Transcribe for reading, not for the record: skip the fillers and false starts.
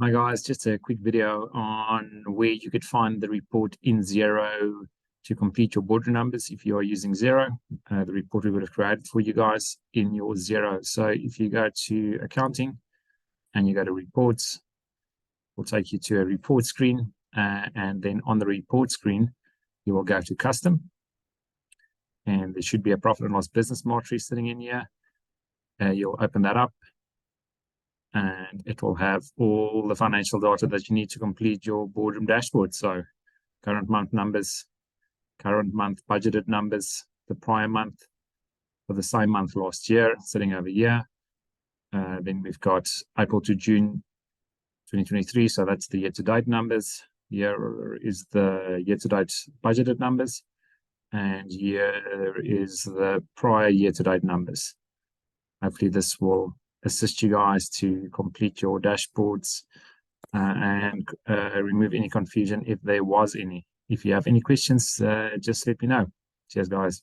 Hi guys, just a quick video on where you could find the report in XERO to complete your boardroom numbers. If you are using XERO, the report we would have created for you guys in your XERO. So if you go to accounting and you go to reports, we'll take you to a report screen. And then on the report screen, you will go to custom. And there should be a profit and loss business matrix sitting in here. You'll open that up, and it will have all the financial data that you need to complete your boardroom dashboard. So current month numbers, current month budgeted numbers, the prior month for the same month last year sitting over here. Then we've got April to June 2023. So that's the year-to-date numbers. Here is the year-to-date budgeted numbers. And here is the prior year-to-date numbers. Hopefully this will assist you guys to complete your dashboards and remove any confusion if there was any. If you have any questions, just let me know. Cheers, guys.